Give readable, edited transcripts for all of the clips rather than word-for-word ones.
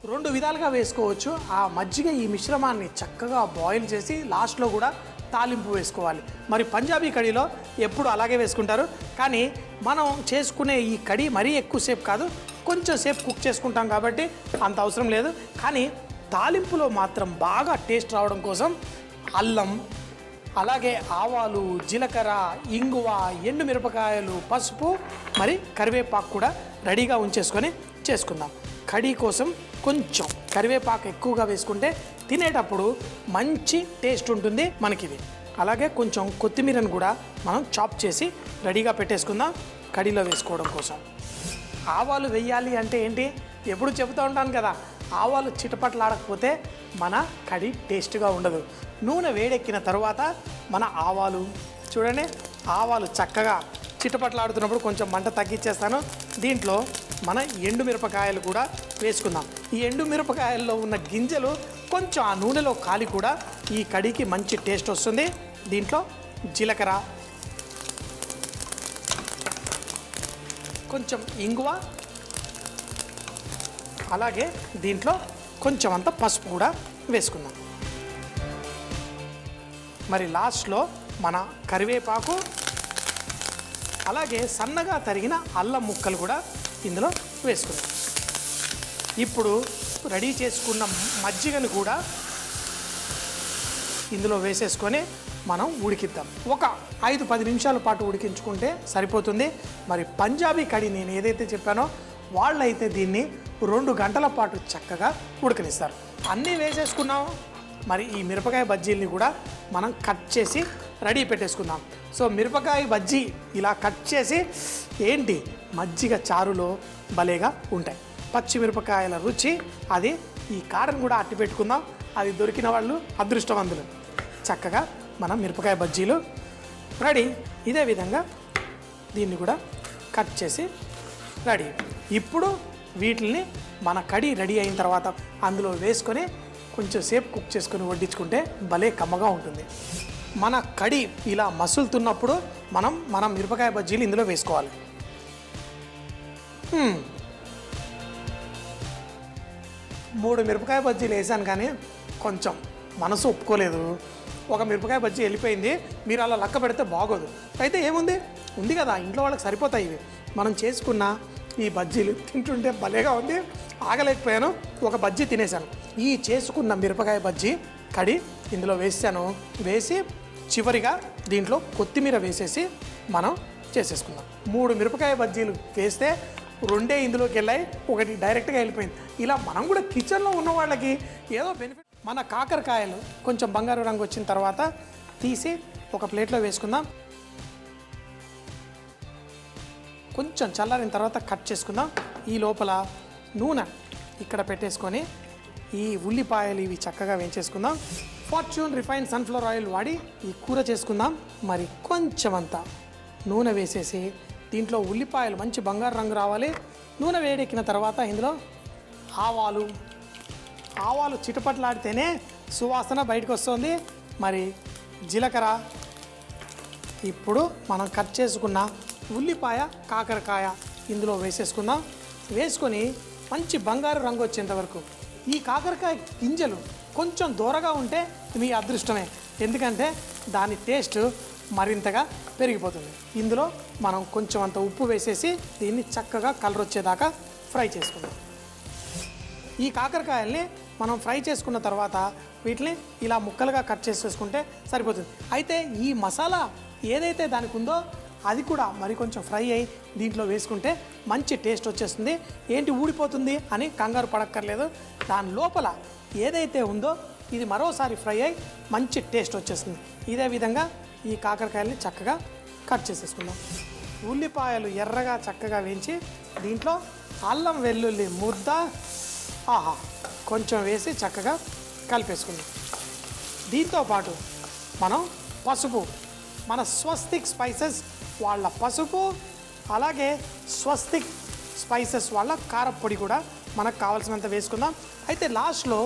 రెండు విధాలుగా వేసుకోవచ్చు. ఆ మజ్జిగ ఈ మిశ్రమాన్ని చక్కగా బాయిల్ చేసి లాస్ట్లో కూడా తాలింపు వేసుకోవాలి. మరి పంజాబీ కడీలో ఎప్పుడు అలాగే వేసుకుంటారు, కానీ మనం చేసుకునే ఈ కడీ మరీ ఎక్కువసేపు కాదు, కొంచెం సేపు కుక్ చేసుకుంటాం కాబట్టి అంత అవసరం లేదు. కానీ తాలింపులో మాత్రం బాగా టేస్ట్ రావడం కోసం అల్లం, అలాగే ఆవాలు, జీలకర్ర, ఇంగువ, ఎండు మిరపకాయలు, పసుపు, మరి కరివేపాకు కూడా రెడీగా ఉంచేసుకొని చేసుకుందాం. కడీ కోసం కొంచెం కరివేపాకు ఎక్కువగా వేసుకుంటే తినేటప్పుడు మంచి టేస్ట్ ఉంటుంది మనకిది. అలాగే కొంచెం కొత్తిమీరను కూడా మనం చాప్ చేసి రెడీగా పెట్టేసుకుందాం కడీలో వేసుకోవడం కోసం. ఆవాలు వేయాలి అంటే ఏంటి, ఎప్పుడు చెబుతూ ఉంటాను కదా, ఆవాలు చిటపట్లాడకపోతే మన కడీ టేస్ట్గా ఉండదు. నూనె వేడెక్కిన తర్వాత మన ఆవాలు చూడండి, ఆవాలు చక్కగా చిటపట్లాడుతున్నప్పుడు కొంచెం మంట తగ్గించేస్తాను. దీంట్లో మన ఎండు మిరపకాయలు కూడా వేసుకుందాం. ఈ ఎండు మిరపకాయల్లో ఉన్న గింజలు కొంచెం ఆ నూనెలో కాలి కూడా ఈ కడీకి మంచి టేస్ట్ వస్తుంది. దీంట్లో జీలకర్ర, కొంచెం ఇంగువ, అలాగే దీంట్లో కొంచెం అంత పసుపు కూడా వేసుకుందాం. మరి లాస్ట్లో మన కరివేపాకు, అలాగే సన్నగా తరిగిన అల్లం ముక్కలు కూడా ఇందులో వేసుకుందాం. ఇప్పుడు రెడీ చేసుకున్న మజ్జిగను కూడా ఇందులో వేసేసుకొని మనం ఉడికిద్దాం. ఒక 5-10 నిమిషాల పాటు ఉడికించుకుంటే సరిపోతుంది. మరి పంజాబీ కడీ నేను ఏదైతే చెప్పానో వాళ్ళైతే దీన్ని 2 గంటల పాటు చక్కగా ఉడకనిస్తారు. అన్నీ వేసేసుకున్నాం. మరి ఈ మిరపకాయ బజ్జీల్ని కూడా మనం కట్ చేసి రెడీ పెట్టేసుకుందాం. సో మిరపకాయ బజ్జీ ఇలా కట్ చేసి ఏంటి మజ్జిగ చారులో భలేగా ఉంటాయి. పచ్చిమిరపకాయల రుచి అది. ఈ కారం కూడా అట్టి పెట్టుకుందాం. అది దొరికిన వాళ్ళు అదృష్టవంతులు. చక్కగా మనం మిరపకాయ బజ్జీలు రెడీ. ఇదే విధంగా దీన్ని కూడా కట్ చేసి రెడీ. ఇప్పుడు వీటిని మన కడీ రెడీ అయిన తర్వాత అందులో వేసుకొని కొంచెం సేపు కుక్ చేసుకొని వడ్డించుకుంటే భలే కమ్మగా ఉంటుంది. మన కడీ ఇలా మసులుతున్నప్పుడు మనం మిరపకాయ బజ్జీలు ఇందులో వేసుకోవాలి. 3 మిరపకాయ బజ్జీలు వేసాను కానీ కొంచెం మనసు ఒప్పుకోలేదు. ఒక మిరపకాయ బజ్జీ వెళ్ళిపోయింది. మీరు అలా లెక్క పెడితే బాగోదు. అయితే ఏముంది, ఉంది కదా ఇంట్లో వాళ్ళకి సరిపోతాయి ఇవి. మనం చేసుకున్న ఈ బజ్జీలు తింటుంటే భలేగా ఉంది. ఆగలేకపోయాను, ఒక బజ్జీ తినేసాను. ఈ చేసుకున్న మిరపకాయ బజ్జీ కడి ఇందులో వేసాను. వేసి చివరిగా దీంట్లో కొత్తిమీర వేసేసి మనం చేసేసుకుందాం. 3 మిరపకాయ బజ్జీలు వేస్తే 2 ఇందులోకి వెళ్ళాయి, 1 డైరెక్ట్గా వెళ్ళిపోయింది. ఇలా మనం కూడా కిచెన్లో ఉన్న వాళ్ళకి ఏదో బెనిఫిట్. మన కాకరకాయలు కొంచెం బంగారు రంగు వచ్చిన తర్వాత తీసి ఒక ప్లేట్లో వేసుకుందాం. కొంచెం చల్లారిన తర్వాత కట్ చేసుకుందాం. ఈ లోపల నూనె ఇక్కడ పెట్టేసుకొని ఈ ఉల్లిపాయలు ఇవి చక్కగా వేయించేసుకుందాం. ఫార్చ్యూన్ రిఫైన్డ్ సన్ఫ్లవర్ ఆయిల్ వాడి ఈ కూర చేసుకుందాం. మరి కొంచెం అంతా నూనె వేసేసి దీంట్లో ఉల్లిపాయలు మంచి బంగారు రంగు రావాలి. నూనె వేడెక్కిన తర్వాత ఇందులో ఆవాలు చిటపట్లాడితేనే సువాసన బయటకు వస్తుంది. మరి జీలకర్ర, ఇప్పుడు మనం కట్ చేసుకున్న ఉల్లిపాయ, కాకరకాయ ఇందులో వేసేసుకుందాం. వేసుకొని మంచి బంగారు రంగు వచ్చేంత వరకు. ఈ కాకరకాయ గింజలు కొంచెం దూరగా ఉంటే మీ అదృష్టమే, ఎందుకంటే దాని టేస్ట్ మరింతగా పెరిగిపోతుంది. ఇందులో మనం కొంచెం అంత ఉప్పు వేసేసి దీన్ని చక్కగా కలర్ వచ్చేదాకా ఫ్రై చేసుకుందాం. ఈ కాకరకాయల్ని మనం ఫ్రై చేసుకున్న తర్వాత వీటిని ఇలా ముక్కలుగా కట్ చేసేసుకుంటే సరిపోతుంది. అయితే ఈ మసాలా ఏదైతే దానికి ఉందో అది కూడా మరి కొంచెం ఫ్రై అయ్యి దీంట్లో వేసుకుంటే మంచి టేస్ట్ వచ్చేస్తుంది. ఏంటి ఊడిపోతుంది అని కంగారు పడక్కర్లేదు. దాని లోపల ఏదైతే ఉందో ఇది మరోసారి ఫ్రై అయ్యి మంచి టేస్ట్ వచ్చేస్తుంది. ఇదే విధంగా ఈ కాకరకాయల్ని చక్కగా కట్ చేసేసుకుందాం. ఉల్లిపాయలు ఎర్రగా చక్కగా వేయించి దీంట్లో అల్లం వెల్లుల్లి ముద్ద కొంచెం వేసి చక్కగా కలిపేసుకుందాం. దీంతోపాటు మనం పసుపు, మన స్వస్తిక్ స్పైసెస్ వాళ్ళ పసుపు, అలాగే స్వస్తిక్ స్పైసెస్ వాళ్ళ కారపొడి కూడా మనకు కావాల్సినంత వేసుకుందాం. అయితే లాస్ట్లో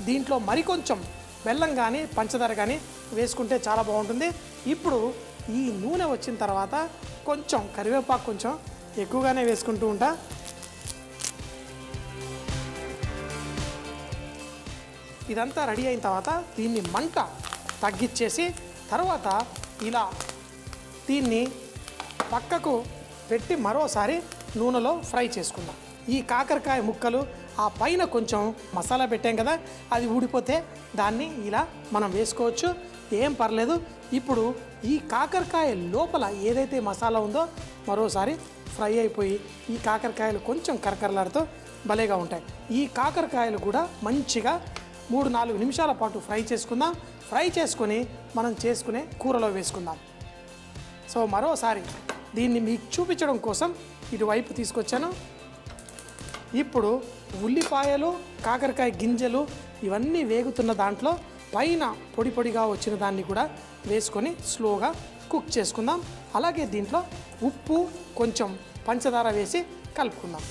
దీంట్లో మరికొంచెం బెల్లం కానీ పంచదార కానీ వేసుకుంటే చాలా బాగుంటుంది. ఇప్పుడు ఈ నూనె వచ్చిన తర్వాత కొంచెం కరివేపాకు కొంచెం ఎక్కువగానే వేసుకుంటూ ఉంటా. ఇదంతా రెడీ అయిన తర్వాత దీన్ని మంట తగ్గించేసి తర్వాత ఇలా దీన్ని పక్కకు పెట్టి మరోసారి నూనెలో ఫ్రై చేసుకుందాం. ఈ కాకరకాయ ముక్కలు ఆ పైన కొంచెం మసాలా పెట్టాం కదా, అది ఊడిపోతే దాన్ని ఇలా మనం వేసుకోవచ్చు, ఏం పర్లేదు. ఇప్పుడు ఈ కాకరకాయ లోపల ఏదైతే మసాలా ఉందో మరోసారి ఫ్రై అయిపోయి ఈ కాకరకాయలు కొంచెం కరకరలాడుతూ భలేగా ఉంటాయి. ఈ కాకరకాయలు కూడా మంచిగా 3-4 నిమిషాల పాటు ఫ్రై చేసుకుందాం. ఫ్రై చేసుకొని మనం చేసుకునే కూరలో వేసుకుందాం. సో మరోసారి దీన్ని మీకు చూపించడం కోసం ఇటువైపు తీసుకొచ్చాను. ఇప్పుడు ఉల్లిపాయలు, కాకరకాయ గింజలు ఇవన్నీ వేగుతున్న దాంట్లో పైన పొడి పొడిగా వచ్చిన దాన్ని కూడా వేసుకొని స్లోగా కుక్ చేసుకుందాం. అలాగే దీంట్లో ఉప్పు, కొంచెం పంచదార వేసి కలుపుకుందాం.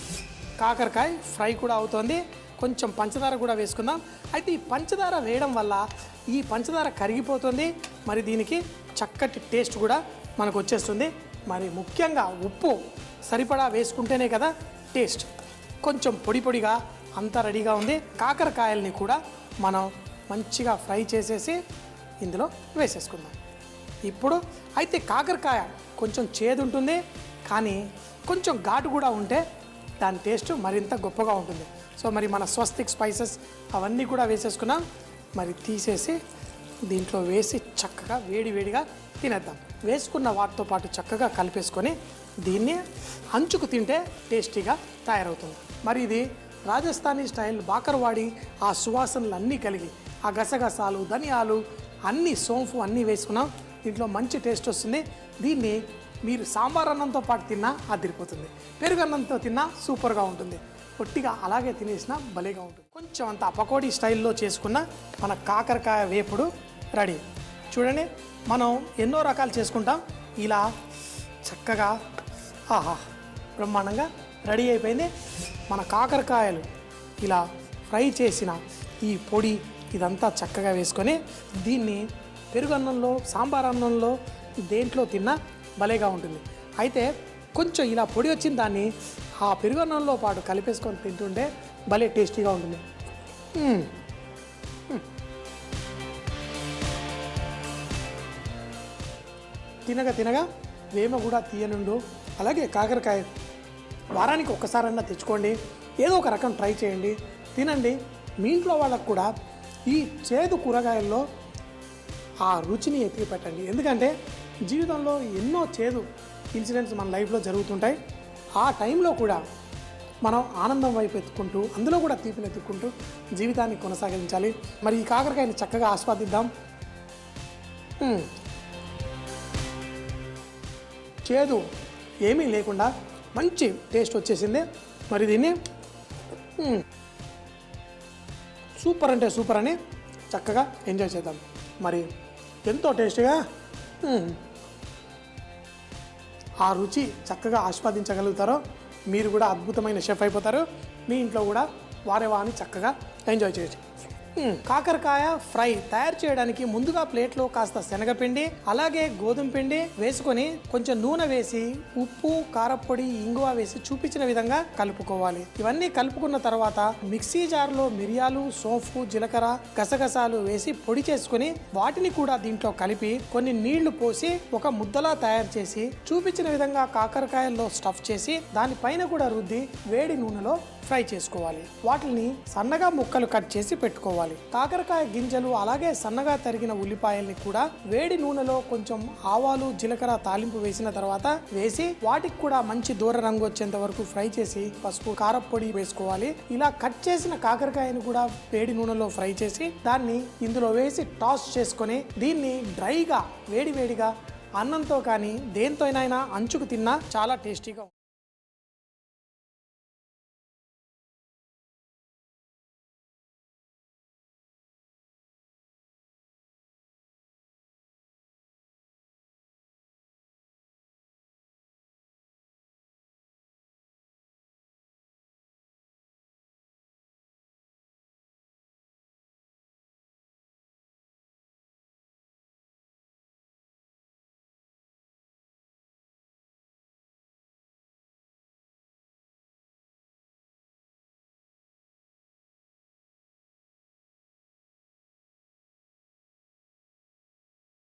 కాకరకాయ ఫ్రై కూడా అవుతోంది, కొంచెం పంచదార కూడా వేసుకుందాం. అయితే ఈ పంచదార వేయడం వల్ల ఈ పంచదార కరిగిపోతుంది, మరి దీనికి చక్కటి టేస్ట్ కూడా మనకు వచ్చేస్తుంది. మరి ముఖ్యంగా ఉప్పు సరిపడా వేసుకుంటేనే కదా టేస్ట్. కొంచెం పొడి పొడిగా అంతా రెడీగా ఉంది. కాకరకాయల్ని కూడా మనం మంచిగా ఫ్రై చేసేసి ఇందులో వేసేసుకుందాం. ఇప్పుడు అయితే కాకరకాయ కొంచెం చేదు ఉంటుంది, కానీ కొంచెం ఘాటు కూడా ఉంటే దాని టేస్ట్ మరింత గొప్పగా ఉంటుంది. సో మరి మన స్వస్తిక్ స్పైసెస్ అవన్నీ కూడా వేసేసుకున్నాం. మరి తీసేసి దీంట్లో వేసి చక్కగా వేడివేడిగా తినేద్దాం. వేసుకున్న వాటితో పాటు చక్కగా కలిపేసుకొని దీన్ని అంచుకు తింటే టేస్టీగా తయారవుతుంది. మరి ఇది రాజస్థానీ స్టైల్ బాకర్వాడి ఆ సువాసనలు అన్నీ కలిగి ఆ గసగసాలు, ధనియాలు అన్నీ, సోంపు అన్నీ వేసుకున్నాం. దీంట్లో మంచి టేస్ట్ వస్తుంది. దీన్ని మీరు సాంబార్ అన్నంతో పాటు తిన్నా అదిరిపోతుంది, పెరుగన్నంతో తిన్నా సూపర్గా ఉంటుంది, పొట్టిగా అలాగే తినేసినా భలేగా ఉంటుంది. కొంచెం అంత పకోడీ స్టైల్లో చేసుకున్న మన కాకరకాయ వేపుడు రెడీ. చూడండి, మనం ఎన్నో రకాలు చేసుకుంటాం, ఇలా చక్కగా ఆహా బ్రహ్మాండంగా రెడీ అయిపోయింది. మన కాకరకాయలు ఇలా ఫ్రై చేసిన ఈ పొడి ఇదంతా చక్కగా వేసుకొని దీన్ని పెరుగన్నంలో, సాంబార్ అన్నంలో దేంట్లో తిన్నా భలేగా ఉంటుంది. అయితే కొంచెం ఇలా పొడి వచ్చిన దాన్ని ఆ పెరుగన్నంలో పాటు కలిపేసుకొని తింటుంటే భలే టేస్టీగా ఉంటుంది. తినగా తినగా వేమ కూడా తీయనుండు. అలాగే కాకరకాయ వారానికి ఒక్కసారన్నా తెచ్చుకోండి, ఏదో ఒక రకం ట్రై చేయండి, తినండి. మీ ఇంట్లో వాళ్ళకు కూడా ఈ చేదు కూరగాయల్లో ఆ రుచిని ఎత్తి పెట్టండి. ఎందుకంటే జీవితంలో ఎన్నో చేదు ఇన్సిడెంట్స్ మన లైఫ్లో జరుగుతుంటాయి. ఆ టైంలో కూడా మనం ఆనందం వైపు ఎత్తుకుంటూ అందులో కూడా తీపిని ఎత్తుకుంటూ జీవితాన్ని కొనసాగించాలి. మరి ఈ కాకరకాయని చక్కగా ఆస్వాదిద్దాం. చేదు ఏమీ లేకుండా మంచి టేస్ట్ వచ్చేసింది. మరి దీన్ని సూపర్ అంటే సూపర్ అని చక్కగా ఎంజాయ్ చేద్దాం. మరి ఎంతో టేస్టీగా ఆ రుచి చక్కగా ఆస్వాదించగలుగుతారో మీరు కూడా అద్భుతమైన షెఫ్ అయిపోతారు. మీ ఇంట్లో కూడా వారేవా అని చక్కగా ఎంజాయ్ చేయొచ్చు. కాకరకాయ ఫ్రై తయారు చేయడానికి ముందుగా ప్లేట్లో కాస్త శనగపిండి, అలాగే గోధుమ పిండి వేసుకొని కొంచెం నూనె వేసి ఉప్పు, కారప్పొడి, ఇంగువ వేసి చూపించిన విధంగా కలుపుకోవాలి. ఇవన్నీ కలుపుకున్న తర్వాత మిక్సీ జార్లో మిరియాలు, సోంపు, జీలకర్ర, గసగసాలు వేసి పొడి చేసుకుని వాటిని కూడా దీంట్లో కలిపి కొన్ని నీళ్లు పోసి ఒక ముద్దలా తయారు చేసి చూపించిన విధంగా కాకరకాయల్లో స్టఫ్ చేసి దానిపైన కూడా రుద్ది వేడి నూనెలో ఫ్రై చేసుకోవాలి. వాటిని సన్నగా ముక్కలు కట్ చేసి పెట్టుకోవాలి. కాకరకాయ గింజలు అలాగే సన్నగా తరిగిన ఉల్లిపాయల్ని కూడా వేడి నూనెలో కొంచెం ఆవాలు, జీలకర్ర తాలింపు వేసిన తర్వాత వేసి వాటికి కూడా మంచి దూర రంగు వచ్చేంత వరకు ఫ్రై చేసి పసుపు, కారప్పొడి వేసుకోవాలి. ఇలా కట్ చేసిన కాకరకాయను కూడా వేడి నూనెలో ఫ్రై చేసి దాన్ని ఇందులో వేసి టాస్ చేసుకొని దీన్ని డ్రైగా వేడివేడిగా అన్నంతో కానీ దేంతోనైనా అంచుకు తిన్నా చాలా టేస్టీగా